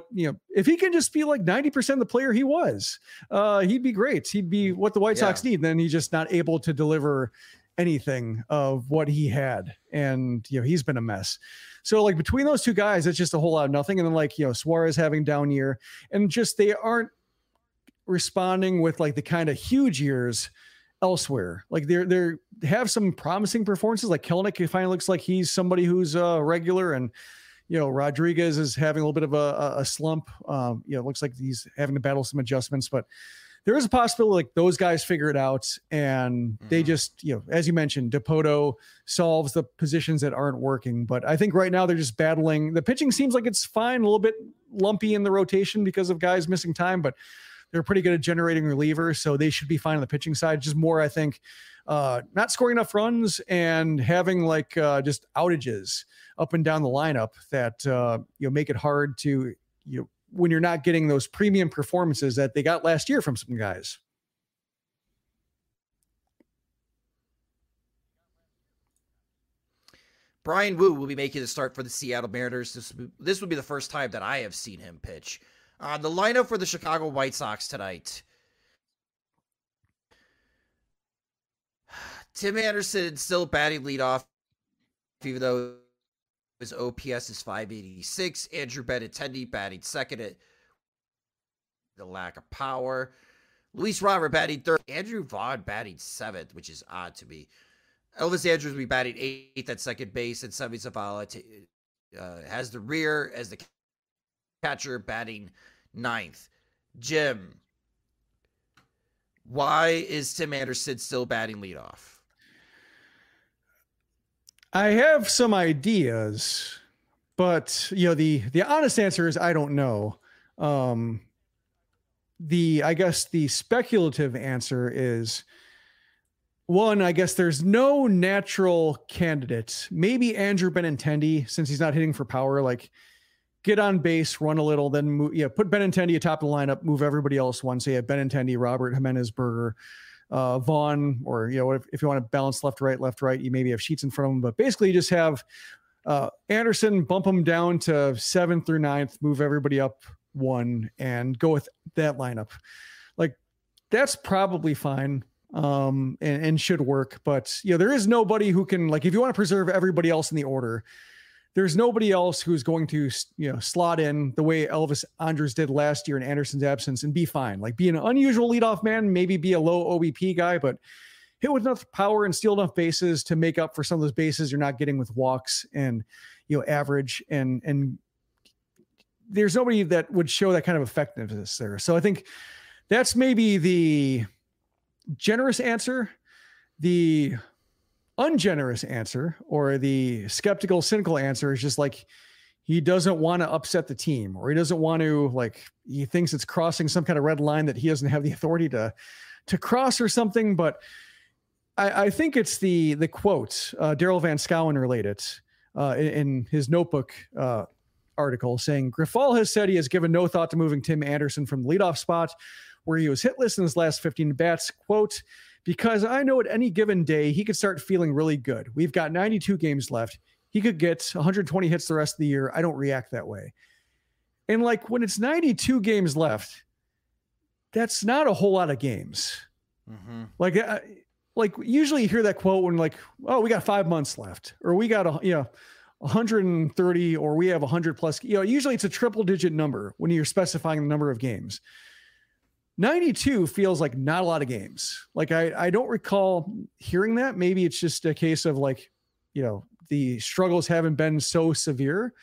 if he can just be like 90% of the player he was, he'd be great. He'd be what the White Sox need. Then he's just not able to deliver anything of what he had. And, he's been a mess. So, like, between those two guys, it's just a whole lot of nothing. And then, Suarez having down year, and just, they aren't responding with like the kind of huge years elsewhere. Like, they have some promising performances. Like Kelenic, it finally looks like he's somebody who's regular, and, Rodriguez is having a little bit of a slump. It looks like he's having to battle some adjustments, but there is a possibility like those guys figure it out, and they just, as you mentioned, Dipoto solves the positions that aren't working. But I think right now they're just battling. The pitching seems like it's fine, a little bit lumpy in the rotation because of guys missing time, but they're pretty good at generating relievers, so they should be fine on the pitching side. Just more, I think, not scoring enough runs and having just outages up and down the lineup that make it hard to when you're not getting those premium performances that they got last year from some guys. Brian Wu will be making the start for the Seattle Mariners. This would be the first time that I have seen him pitch. The lineup for the Chicago White Sox tonight: Tim Anderson still batting leadoff, even though his OPS is 586. Andrew Benintendi batting second at the lack of power. Luis Robert batting third. Andrew Vaughn batting seventh, which is odd to me. Elvis Andrews will be batting eighth at second base, and Semi Zavala has the rear as the catcher, batting ninth. Jim, why is Tim Anderson still batting leadoff? I have some ideas, but the honest answer is I don't know. I guess the speculative answer is, one, I guess there's no natural candidate. Maybe Andrew Benintendi, since he's not hitting for power, like, get on base, run a little, then move, put Benintendi atop the lineup, move everybody else one. So you have Benintendi, Robert, Jimenez, Berger, Vaughn, or if you want to balance left right, you maybe have Sheets in front of them, but basically you just have Anderson, bump them down to 7th through 9th, move everybody up one, and go with that lineup. Like, that's probably fine, and should work. But there is nobody who can, like, if you want to preserve everybody else in the order, there's nobody else who's going to, slot in the way Elvis Andrus did last year in Anderson's absence and be fine. Like, be an unusual leadoff man, maybe be a low OBP guy, but hit with enough power and steal enough bases to make up for some of those bases you're not getting with walks and, average. And there's nobody that would show that kind of effectiveness there. So I think that's maybe the generous answer. The ungenerous answer, or the skeptical, cynical answer, is just like, he doesn't want to upset the team, or he doesn't want to, like, he thinks it's crossing some kind of red line that he doesn't have the authority to cross or something. But I think it's the quote, Daryl Van Schouwen related in his notebook article, saying, Grifol has said he has given no thought to moving Tim Anderson from the leadoff spot where he was hitless in his last 15 bats. Quote, because I know at any given day he could start feeling really good. We've got 92 games left. He could get 120 hits the rest of the year. I don't react that way. And like, when it's 92 games left, that's not a whole lot of games. Mm-hmm. Like usually you hear that quote when, like, oh, we got 5 months left, or we got 130, or we have 100 plus. Usually it's a triple digit number when you're specifying the number of games. 92 feels like not a lot of games. Like, I don't recall hearing that. Maybe it's just a case of, like, the struggles haven't been so severe,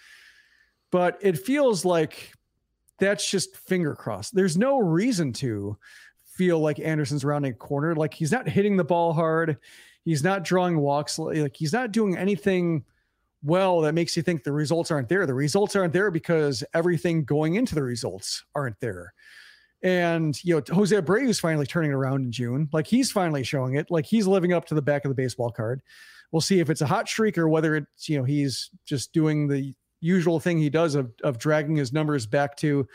but it feels like that's just finger crossed. There's no reason to feel like Anderson's rounding a corner. Like, he's not hitting the ball hard. He's not drawing walks. Like, he's not doing anything well that makes you think the results aren't there. The results aren't there because everything going into the results aren't there. And, Jose Abreu's finally turning it around in June. Like, he's finally showing it. Like, he's living up to the back of the baseball card. We'll see if it's a hot streak or whether it's, he's just doing the usual thing he does of dragging his numbers back to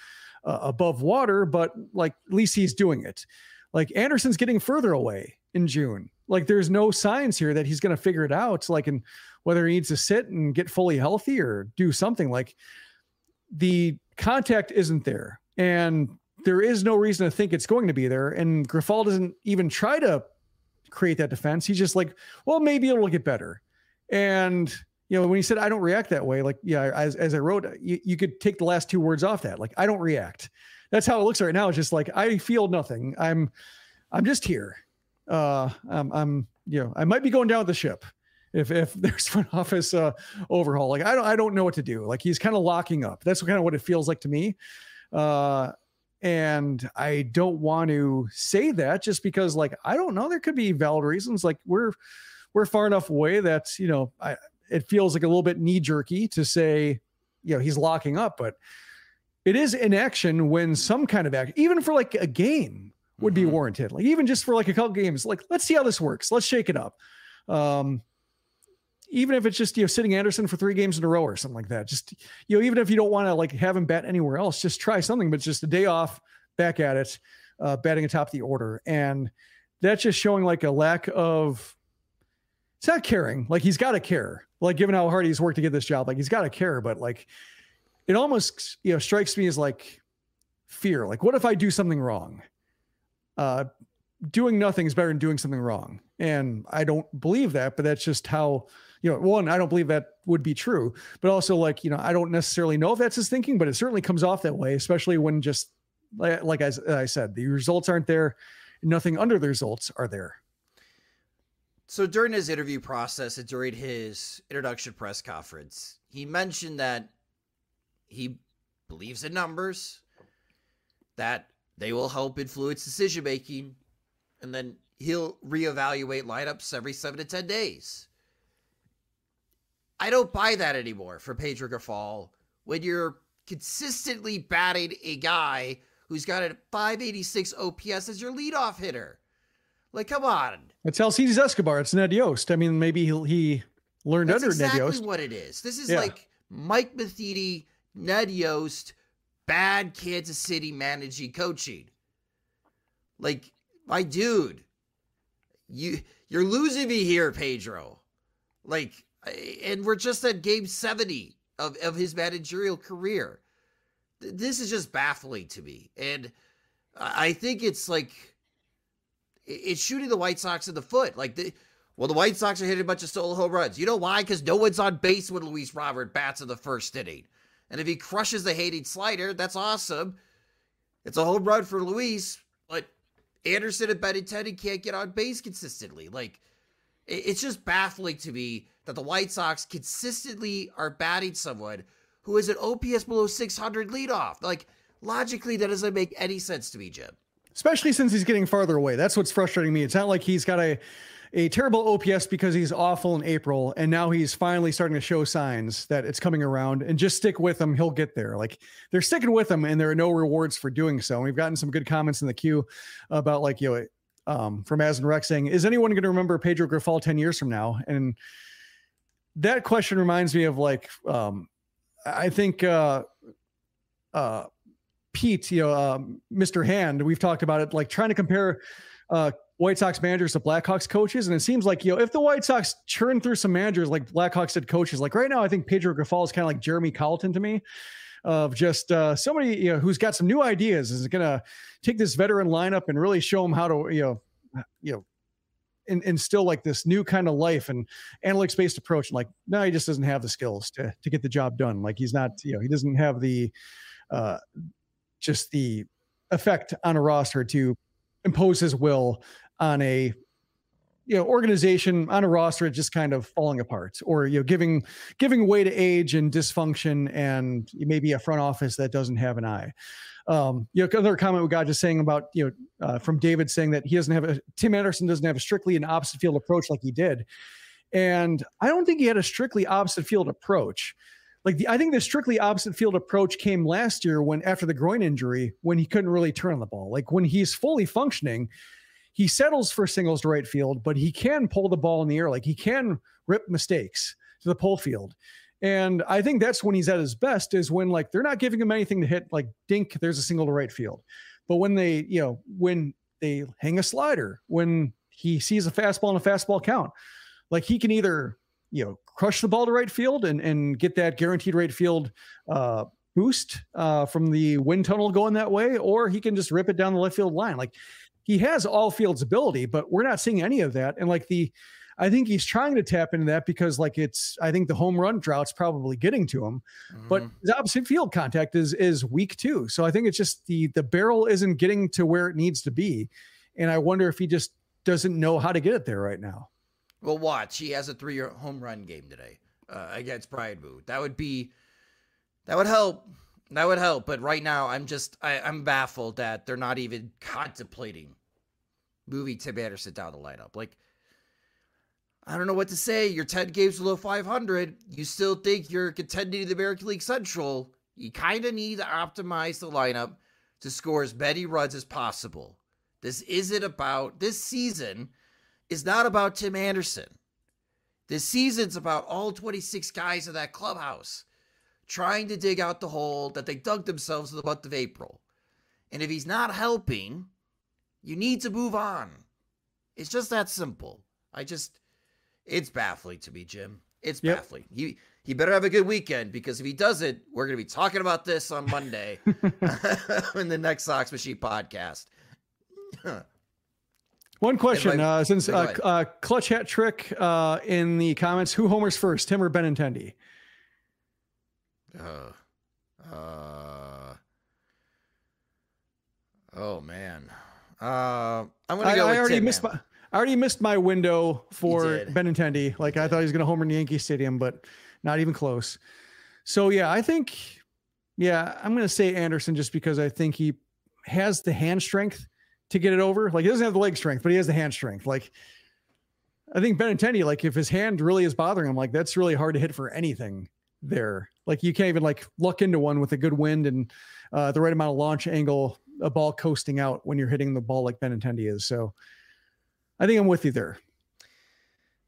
above water, but like, at least he's doing it. Like, Anderson's getting further away in June. Like, there's no signs here that he's going to figure it out. Like, and whether he needs to sit and get fully healthy or do something, like, the contact isn't there. And there is no reason to think it's going to be there. And Grifol doesn't even try to create that defense. He's just like, well, maybe it'll get better. And, when he said, I don't react that way, like, yeah, as I wrote, you could take the last two words off that. Like, I don't react. That's how it looks right now. It's just like, I feel nothing. I'm just here. I might be going down with the ship if there's front office overhaul. Like, I don't know what to do. Like, he's kind of locking up. That's kind of what it feels like to me. And I don't want to say that just because, like, I don't know, there could be valid reasons. Like, we're far enough away that, it feels like a little bit knee jerky to say, he's locking up, but it is inaction when some kind of action, even for like a game, would be warranted. Like, even just for like a couple games, like, let's see how this works. Let's shake it up. Even if it's just, sitting Anderson for 3 games in a row or something like that, just, even if you don't want to like have him bat anywhere else, just try something, but just a day off, back at it, batting atop the order. And that's just showing like a lack of, it's not caring. Like, he's got to care, like, given how hard he's worked to get this job, like, he's got to care, but like, it almost, strikes me as like fear. Like, what if I do something wrong? Doing nothing is better than doing something wrong. And I don't believe that, but that's just how, one, I don't believe that would be true, but also like, I don't necessarily know if that's his thinking, but it certainly comes off that way, especially when just like I said, the results aren't there. Nothing under the results are there. So during his interview process and during his introduction press conference, he mentioned that he believes in numbers, that they will help influence decision-making, and then he'll reevaluate lineups every 7 to 10 days. I don't buy that anymore for Pedro Grifol when you're consistently batting a guy who's got a 586 OPS as your leadoff hitter. Like, come on. It's Alcides Escobar. It's Ned Yost. I mean, maybe he learned That's under exactly Ned Yost. What it is. This is like Mike Matheny, Ned Yost, bad Kansas City managing coaching. Like, my dude, you're losing me here, Pedro. Like, and we're just at game 70 of his managerial career. This is just baffling to me. And I think it's like, it's shooting the White Sox in the foot. Like, the White Sox are hitting a bunch of solo home runs. You know why? Because no one's on base when Luis Robert bats in the first inning. And if he crushes the hated slider, that's awesome. It's a home run for Luis, but Anderson and Benintendi can't get on base consistently. Like, it's just baffling to me that the White Sox consistently are batting someone who is an OPS below 600 leadoff. Like, logically, that doesn't make any sense to me, Jim. Especially since he's getting farther away. That's what's frustrating me. It's not like he's got a terrible OPS because he's awful in April, and now he's finally starting to show signs that it's coming around, and just stick with him. He'll get there. Like, they're sticking with him, and there are no rewards for doing so. And we've gotten some good comments in the queue about, like, from Az and Rex saying, is anyone going to remember Pedro Grifol 10 years from now? And that question reminds me of, like, I think, Pete, Mr. Hand, we've talked about it, like trying to compare White Sox managers to Blackhawks coaches. And it seems like, if the White Sox churn through some managers like Blackhawks did coaches, like right now, I think Pedro Grifol is kind of like Jeremy Colleton to me, of just somebody, who's got some new ideas, is going to take this veteran lineup and really show them how to, instill like this new kind of life and analytics-based approach. And like, no, he just doesn't have the skills to get the job done. Like, he's not, he doesn't have the, just the effect on a roster to impose his will on a organization on a roster is just kind of falling apart, or, giving way to age and dysfunction, and maybe a front office that doesn't have an eye. Another comment we got just saying about, from David saying that Tim Anderson doesn't have a strictly an opposite field approach like he did. And I don't think he had a strictly opposite field approach. I think the strictly opposite field approach came last year after the groin injury, when he couldn't really turn on the ball. When he's fully functioning, he settles for singles to right field, but he can pull the ball in the air. He can rip mistakes to the pull field. And I think that's when he's at his best, is when they're not giving him anything to hit, dink, there's a single to right field. But when they hang a slider, when he sees a fastball and a fastball count, he can either, crush the ball to right field and get that guaranteed right field boost from the wind tunnel going that way, or he can just rip it down the left field line. He has all fields ability, but we're not seeing any of that. And I think he's trying to tap into that because I think the home run drought's probably getting to him, but his opposite field contact is weak too. So I think it's just the barrel isn't getting to where it needs to be. And I wonder if he just doesn't know how to get it there right now. Well, watch, he has a 3 home run game today against Brian Wu. That would help. That would help. But right now I'm baffled that they're not even contemplating moving Tim Anderson down the lineup. I don't know what to say. You're 10 games below 500. You still think you're contending to the American League Central. You kind of need to optimize the lineup to score as many runs as possible. This season is not about Tim Anderson. This season's about all 26 guys in that clubhouse trying to dig out the hole that they dug themselves in the month of April. And if he's not helping, you need to move on. It's just that simple. It's baffling to me, Jim. It's baffling. He better have a good weekend, because if he doesn't, we're going to be talking about this on Monday in the next Sox Machine podcast. One question, since Clutch Hat Trick in the comments, who homers first, Tim or Benintendi? Oh man. I'm gonna go. I already missed my window for Benintendi. I thought he was gonna homer in Yankee Stadium, but not even close. So I think, I'm gonna say Anderson, just because I think he has the hand strength to get it over. He doesn't have the leg strength, but he has the hand strength. I think Benintendi, if his hand really is bothering him, that's really hard to hit for anything there. You can't even luck into one with a good wind and the right amount of launch angle, a ball coasting out when you're hitting the ball like Benintendi is. So I think I'm with you there.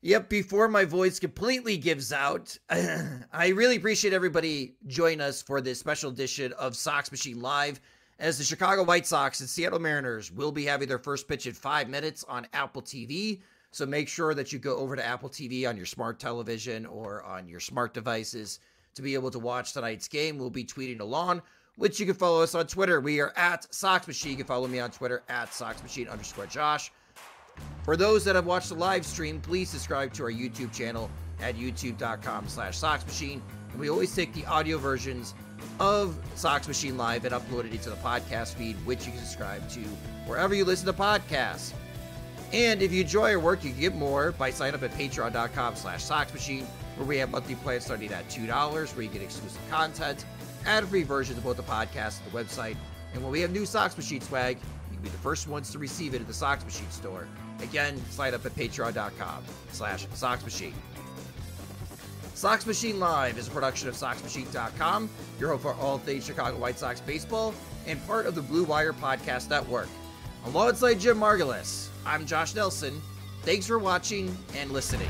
Yep. Before my voice completely gives out, I really appreciate everybody joining us for this special edition of Sox Machine Live, as the Chicago White Sox and Seattle Mariners will be having their first pitch in 5 minutes on Apple TV. So make sure that you go over to Apple TV on your smart television or on your smart devices to be able to watch tonight's game. We'll be tweeting along, which you can follow us on Twitter. We are at Sox Machine. You can follow me on Twitter at SoxMachine_Josh. For those that have watched the live stream, please subscribe to our YouTube channel at youtube.com/SoxMachine. And we always take the audio versions of Sox Machine Live and upload it into the podcast feed, which you can subscribe to wherever you listen to podcasts. And if you enjoy our work, you can get more by signing up at patreon.com/SoxMachine, where we have monthly plans starting at $2, where you get exclusive content, ad-free versions of both the podcast and the website. And when we have new Sox Machine swag, you can be the first ones to receive it at the Sox Machine store. Again, sign up at patreon.com/SoxMachine. Sox Machine Live is a production of SoxMachine.com, your home for all things Chicago White Sox baseball, and part of the Blue Wire Podcast Network. Alongside Jim Margulis, I'm Josh Nelson. Thanks for watching and listening.